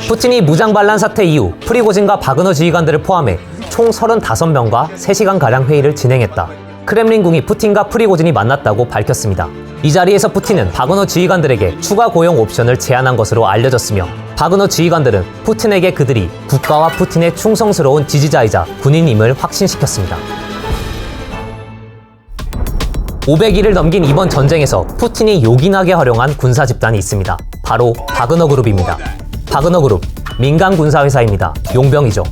푸틴이 무장 반란 사태 이후 프리고진과 바그너 지휘관들을 포함해 총 35명과 3시간가량 회의를 진행했다. 크렘린궁이 푸틴과 프리고진이 만났다고 밝혔습니다. 이 자리에서 푸틴은 바그너 지휘관들에게 추가 고용 옵션을 제안한 것으로 알려졌으며 바그너 지휘관들은 푸틴에게 그들이 국가와 푸틴의 충성스러운 지지자이자 군인임을 확신시켰습니다. 500일을 넘긴 이번 전쟁에서 푸틴이 요긴하게 활용한 군사 집단이 있습니다. 바로 바그너 그룹입니다. 바그너 그룹, 민간 군사회사입니다. 용병이죠.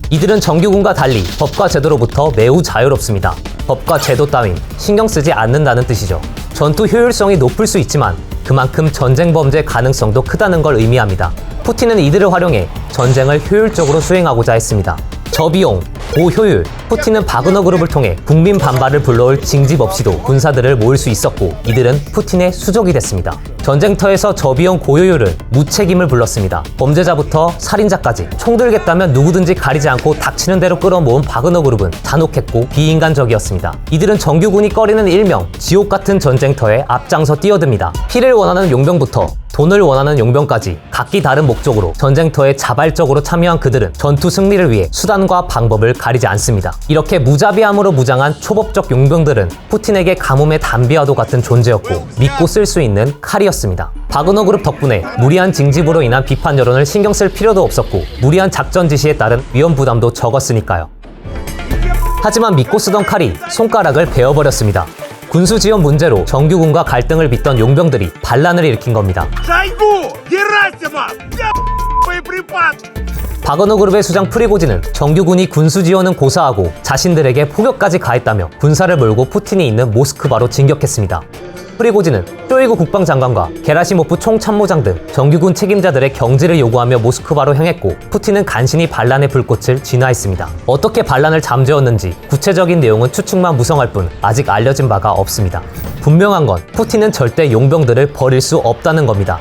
이들은 정규군과 달리 법과 제도로부터 매우 자유롭습니다. 법과 제도 따윈 신경 쓰지 않는다는 뜻이죠. 전투 효율성이 높을 수 있지만 그만큼 전쟁 범죄 가능성도 크다는 걸 의미합니다. 푸틴은 이들을 활용해 전쟁을 효율적으로 수행하고자 했습니다. 저비용, 고효율, 푸틴은 바그너 그룹을 통해 국민 반발을 불러올 징집 없이도 군사들을 모을 수 있었고 이들은 푸틴의 수족이 됐습니다. 전쟁터에서 저비용 고효율은 무책임을 불렀습니다. 범죄자부터 살인자까지 총 들겠다면 누구든지 가리지 않고 닥치는 대로 끌어모은 바그너 그룹은 잔혹했고 비인간적이었습니다. 이들은 정규군이 꺼리는 일명 지옥 같은 전쟁터에 앞장서 뛰어듭니다. 피를 원하는 용병부터 돈을 원하는 용병까지 각기 다른 목적으로 전쟁터에 자발적으로 참여한 그들은 전투 승리를 위해 수단과 방법을 가리지 않습니다. 이렇게 무자비함으로 무장한 초법적 용병들은 푸틴에게 가뭄의 담비와도 같은 존재였고 믿고 쓸 수 있는 칼이었습니다. 바그너 그룹 덕분에 무리한 징집으로 인한 비판 여론을 신경 쓸 필요도 없었고 무리한 작전 지시에 따른 위험 부담도 적었으니까요. 하지만 믿고 쓰던 칼이 손가락을 베어버렸습니다. 군수 지원 문제로 정규군과 갈등을 빚던 용병들이 반란을 일으킨 겁니다. 바그너 그룹의 수장 프리고진은 정규군이 군수 지원은 고사하고 자신들에게 폭격까지 가했다며 군사를 몰고 푸틴이 있는 모스크바로 진격했습니다. 프리고진은 쇼이구 국방장관과 게라시모프 총참모장 등 정규군 책임자들의 경지를 요구하며 모스크바로 향했고 푸틴은 간신히 반란의 불꽃을 진화했습니다. 어떻게 반란을 잠재웠는지 구체적인 내용은 추측만 무성할 뿐 아직 알려진 바가 없습니다. 분명한 건 푸틴은 절대 용병들을 버릴 수 없다는 겁니다.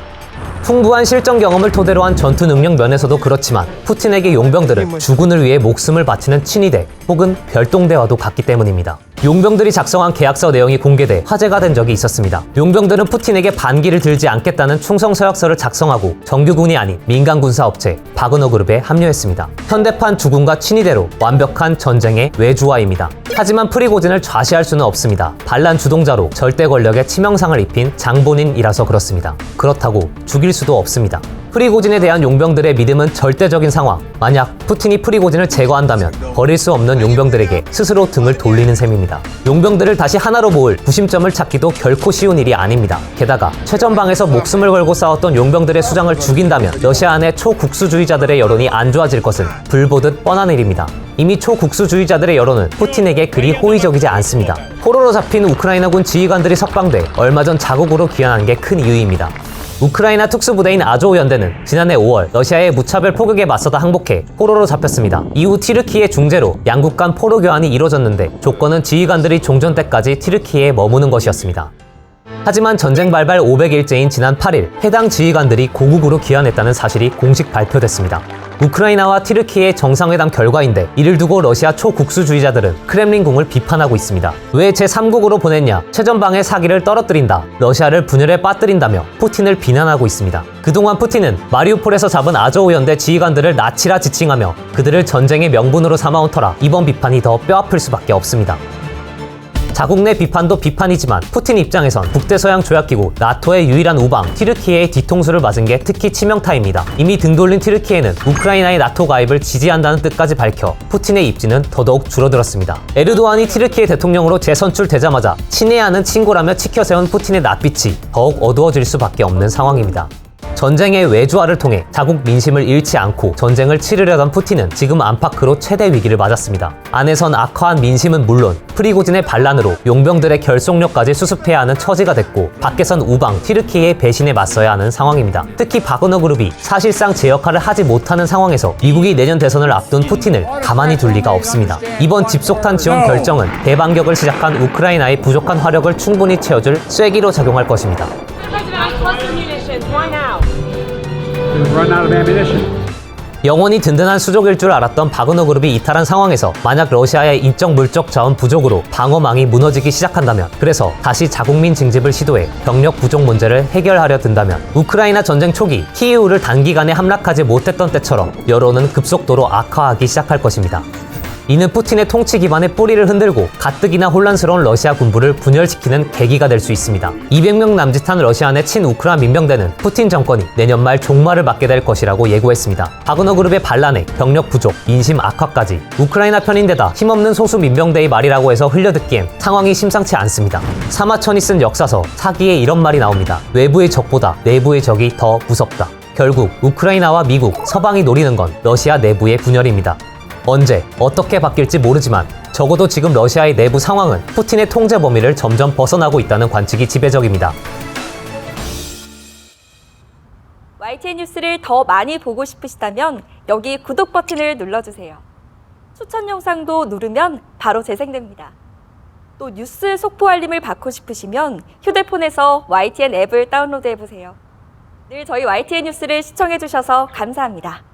풍부한 실전 경험을 토대로 한 전투 능력 면에서도 그렇지만 푸틴에게 용병들은 주군을 위해 목숨을 바치는 친위대 혹은 별동대와도 같기 때문입니다. 용병들이 작성한 계약서 내용이 공개돼 화제가 된 적이 있었습니다. 용병들은 푸틴에게 반기를 들지 않겠다는 충성 서약서를 작성하고 정규군이 아닌 민간 군사 업체 바그너 그룹에 합류했습니다. 현대판 주군과 친위대로 완벽한 전쟁의 외주화입니다. 하지만 프리고진을 좌시할 수는 없습니다. 반란 주동자로 절대 권력에 치명상을 입힌 장본인이라서 그렇습니다. 그렇다고 죽일 수도 없습니다. 프리고진에 대한 용병들의 믿음은 절대적인 상황. 만약 푸틴이 프리고진을 제거한다면 버릴 수 없는 용병들에게 스스로 등을 돌리는 셈입니다. 용병들을 다시 하나로 모을 구심점을 찾기도 결코 쉬운 일이 아닙니다. 게다가 최전방에서 목숨을 걸고 싸웠던 용병들의 수장을 죽인다면 러시아 내 초국수주의자들의 여론이 안 좋아질 것은 불보듯 뻔한 일입니다. 이미 초국수주의자들의 여론은 푸틴에게 그리 호의적이지 않습니다. 포로로 잡힌 우크라이나군 지휘관들이 석방돼 얼마 전 자국으로 귀환한 게 큰 이유입니다. 우크라이나 특수부대인 아조우 연대는 지난해 5월 러시아의 무차별 포격에 맞서다 항복해 포로로 잡혔습니다. 이후 티르키예 중재로 양국 간 포로 교환이 이뤄졌는데 조건은 지휘관들이 종전 때까지 티르키예에 머무는 것이었습니다. 하지만 전쟁 발발 500일째인 지난 8일 해당 지휘관들이 고국으로 귀환했다는 사실이 공식 발표됐습니다. 우크라이나와 티르키예의 정상회담 결과인데 이를 두고 러시아 초국수주의자들은 크렘린궁을 비판하고 있습니다. 왜 제3국으로 보냈냐? 최전방의 사기를 떨어뜨린다. 러시아를 분열에 빠뜨린다며 푸틴을 비난하고 있습니다. 그동안 푸틴은 마리우폴에서 잡은 아조우 연대 지휘관들을 나치라 지칭하며 그들을 전쟁의 명분으로 삼아온 터라 이번 비판이 더 뼈아플 수밖에 없습니다. 자국 내 비판도 비판이지만 푸틴 입장에선 북대서양 조약기구 나토의 유일한 우방 티르키예의 뒤통수를 맞은 게 특히 치명타입니다. 이미 등 돌린 티르키예는 우크라이나의 나토 가입을 지지한다는 뜻까지 밝혀 푸틴의 입지는 더더욱 줄어들었습니다. 에르도안이 티르키예 대통령으로 재선출되자마자 친애하는 친구라며 치켜세운 푸틴의 낯빛이 더욱 어두워질 수밖에 없는 상황입니다. 전쟁의 외주화를 통해 자국 민심을 잃지 않고 전쟁을 치르려던 푸틴은 지금 안팎으로 최대 위기를 맞았습니다. 안에선 악화한 민심은 물론 프리고진의 반란으로 용병들의 결속력까지 수습해야 하는 처지가 됐고 밖에선 우방 티르키예의 배신에 맞서야 하는 상황입니다. 특히 바그너 그룹이 사실상 제 역할을 하지 못하는 상황에서 미국이 내년 대선을 앞둔 푸틴을 가만히 둘 리가 없습니다. 이번 집속탄 지원 결정은 대반격을 시작한 우크라이나의 부족한 화력을 충분히 채워줄 쐐기로 작용할 것입니다. We've run out of ammunition. 영원히 든든한 수족일 줄 알았던 바그너 그룹이 이탈한 상황에서 만약 러시아의 인적 물적 자원 부족으로 방어망이 무너지기 시작한다면, 그래서 다시 자국민 징집을 시도해 병력 부족 문제를 해결하려 든다면, 우크라이나 전쟁 초기 키이우를 단기간에 함락하지 못했던 때처럼 여론은 급속도로 악화하기 시작할 것입니다. 이는 푸틴의 통치 기반의 뿌리를 흔들고 가뜩이나 혼란스러운 러시아 군부를 분열시키는 계기가 될 수 있습니다. 200명 남짓한 러시아 내 친우크라 민병대는 푸틴 정권이 내년 말 종말을 맞게 될 것이라고 예고했습니다. 바그너 그룹의 반란에 병력 부족, 인심 악화까지 우크라이나 편인데다 힘없는 소수 민병대의 말이라고 해서 흘려듣기엔 상황이 심상치 않습니다. 사마천이 쓴 역사서 사기에 이런 말이 나옵니다. 외부의 적보다 내부의 적이 더 무섭다. 결국 우크라이나와 미국, 서방이 노리는 건 러시아 내부의 분열입니다. 언제, 어떻게 바뀔지 모르지만 적어도 지금 러시아의 내부 상황은 푸틴의 통제 범위를 점점 벗어나고 있다는 관측이 지배적입니다. YTN 뉴스를 더 많이 보고 싶으시다면 여기 구독 버튼을 눌러주세요. 추천 영상도 누르면 바로 재생됩니다. 또 뉴스 속보 알림을 받고 싶으시면 휴대폰에서 YTN 앱을 다운로드해보세요. 늘 저희 YTN 뉴스를 시청해주셔서 감사합니다.